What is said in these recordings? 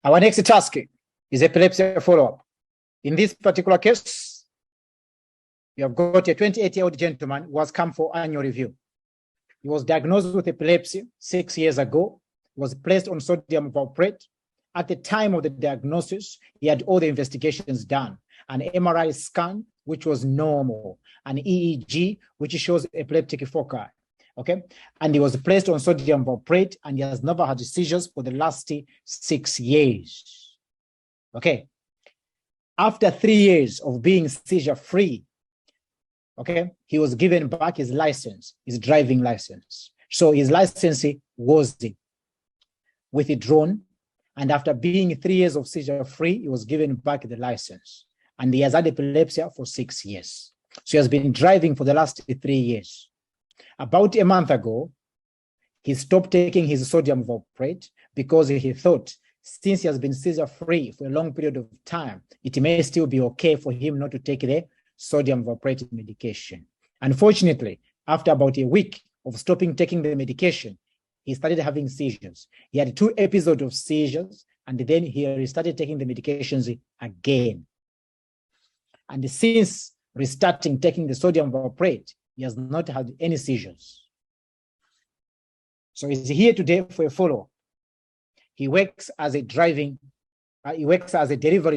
Our next task is epilepsy follow-up. In this particular case, you have got a 28-year-old gentleman who has come for annual review. He was diagnosed with epilepsy 6 years ago, was placed on sodium valproate. At the time of the diagnosis, he had all the investigations done, an MRI scan, which was normal, an EEG, which shows epileptic foci, okay? And he was placed on sodium valproate, and he has never had seizures for the last 6 years, okay? After 3 years of being seizure-free, okay, he was given back his license, his driving license. So his license was withdrawn, and after being 3 years of seizure-free, he was given back the license. And he has had epilepsy for 6 years. So he has been driving for the last 3 years. About a month ago, he stopped taking his sodium valproate because he thought, since he has been seizure-free for a long period of time, it may still be okay for him not to take the sodium valproate medication. Unfortunately, after about a week of stopping taking the medication, he started having seizures. He had 2 episodes of seizures, and then he restarted taking the medications again. And since restarting taking the sodium valproate, he has not had any seizures. So he's here today for a follow-up. He works as a delivery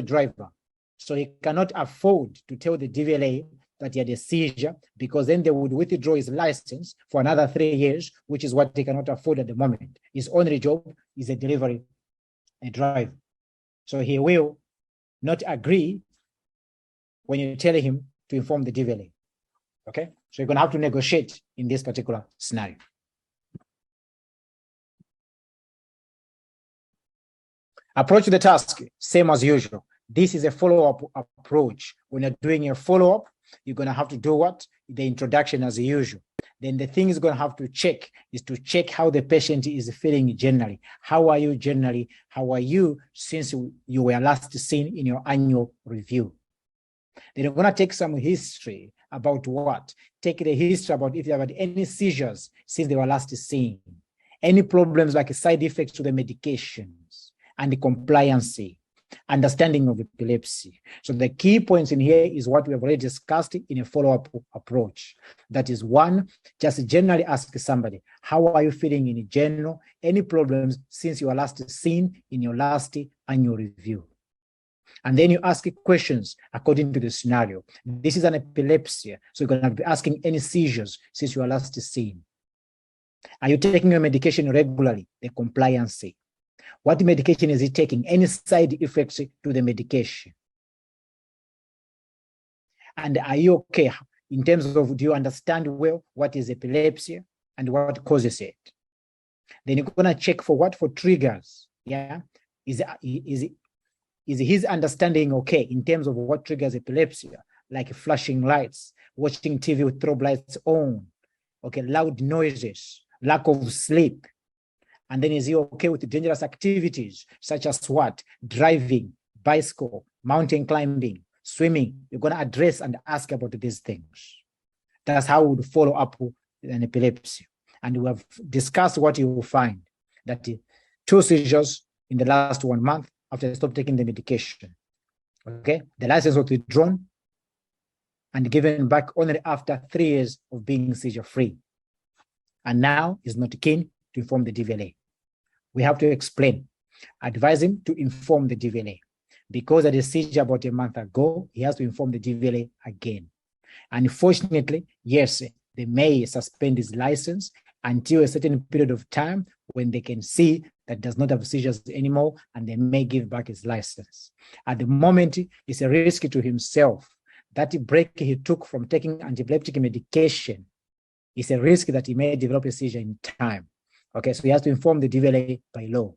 driver. So he cannot afford to tell the DVLA that he had a seizure, because then they would withdraw his license for another 3 years, which is what he cannot afford at the moment. His only job is a driver. So he will not agree when you tell him to inform the DVLA, okay? So you're gonna have to negotiate in this particular scenario. Approach to the task, same as usual. This is a follow-up approach. When you're doing a follow-up, you're going to have to do what? The introduction as usual. Then the thing is going to have to check is to check how the patient is feeling generally. How are you generally? How are you since you were last seen in your annual review? Then you're going to take some history about what? Take the history about if you have had any seizures since they were last seen. Any problems like side effects to the medications and the compliance. Understanding of epilepsy. So the key points in here is what we have already discussed in a follow-up approach. That is, 1, just generally ask somebody, how are you feeling in general? Any problems since you were last seen in your last annual review? And then you ask questions according to the scenario. This is an epilepsy, so you're going to be asking any seizures since you were last seen. Are you taking your medication regularly? The compliance. What medication is he taking? Any side effects to the medication? And are you okay in terms of, do you understand well what is epilepsy and what causes it? Then you're going to check for what? For triggers. Yeah. Is his understanding okay in terms of what triggers epilepsy? Like flashing lights, watching TV with strobe lights on, okay, loud noises, lack of sleep. And then is he okay with dangerous activities such as what? Driving, bicycle, mountain climbing, swimming. You're going to address and ask about these things. That's how we would follow up an epilepsy. And we have discussed what you will find, that 2 seizures in the last 1 month after I stopped taking the medication. Okay, the license was withdrawn and given back only after 3 years of being seizure-free. And now is not keen to inform the DVLA. We have to explain, advise him to inform the DVLA. Because of the seizure about a month ago, he has to inform the DVLA again. Unfortunately, yes, they may suspend his license until a certain period of time when they can see that does not have seizures anymore, and they may give back his license. At the moment, it's a risk to himself. That break he took from taking antiepileptic medication is a risk that he may develop a seizure in time. Okay, so he has to inform the DVLA by law,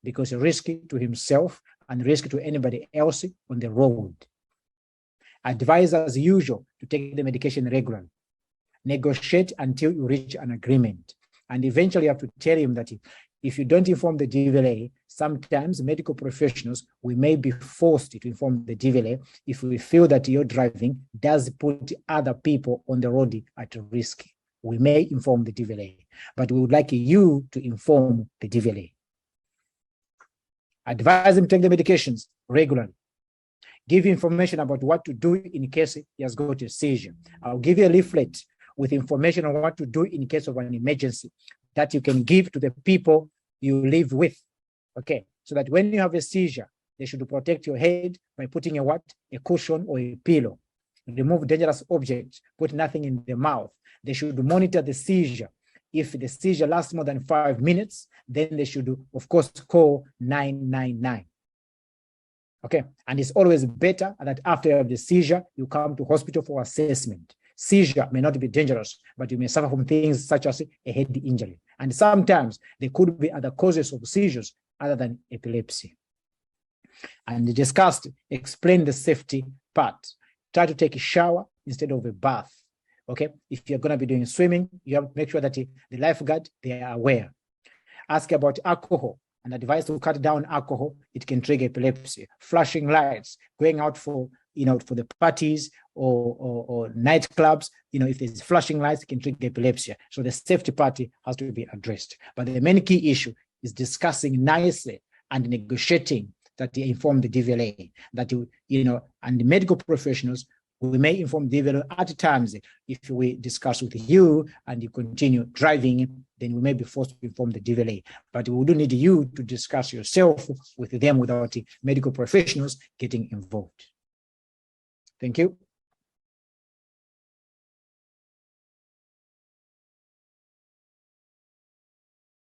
because a risk to himself and risk to anybody else on the road. Advise as usual to take the medication regularly. Negotiate until you reach an agreement. And eventually you have to tell him that if you don't inform the DVLA, sometimes medical professionals, we may be forced to inform the DVLA if we feel that your driving does put other people on the road at risk. We may inform the DVLA, but we would like you to inform the DVLA. Advise him to take the medications regularly. Give information about what to do in case he has got a seizure. I'll give you a leaflet with information on what to do in case of an emergency that you can give to the people you live with, okay? So that when you have a seizure, they should protect your head by putting a what? A cushion or a pillow. Remove dangerous objects, put nothing in the mouth. They should monitor the seizure. If the seizure lasts more than 5 minutes, then they should, of course, call 999. Okay, and it's always better that after you have the seizure, you come to hospital for assessment. Seizure may not be dangerous, but you may suffer from things such as a head injury. And sometimes there could be other causes of seizures other than epilepsy. And discussed, explain the safety part. Try to take a shower instead of a bath. Okay, if you're going to be doing swimming, you have to make sure that the lifeguard, they are aware. Ask about alcohol and advise to cut down alcohol. It can trigger epilepsy. Flashing lights, going out for for the parties or nightclubs, if there's flashing lights, it can trigger epilepsy. So the safety part has to be addressed. But the main key issue is discussing nicely and negotiating that they inform the DVLA, that and the medical professionals, we may inform DVLA at times. If we discuss with you and you continue driving, then we may be forced to inform the DVLA. But we do need you to discuss yourself with them without the medical professionals getting involved. Thank you.